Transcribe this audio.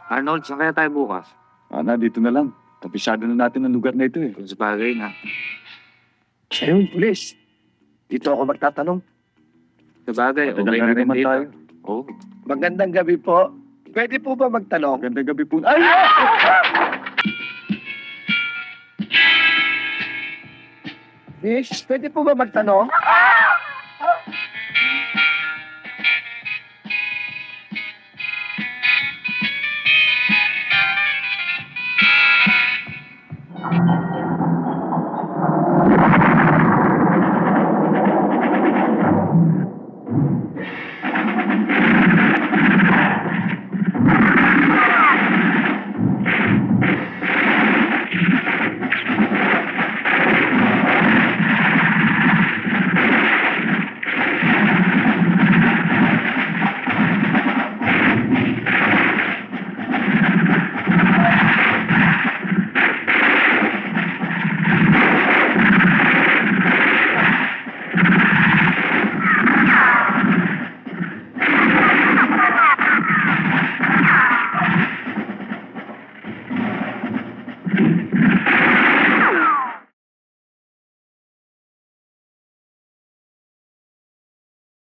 Arnold, saan kaya tayo bukas? Dito na lang. Tapisado na natin ang lugar na ito eh. Kung sa bagay na. Ayun, pulis. Dito ako magtatanong. Sa bagay, Matagal okay na na rin rin naman dito. tayo. Oo. Magandang gabi po. Pwede po ba magtanong? Magandang gabi po. Ay! Miss, pwede po ba magtanong?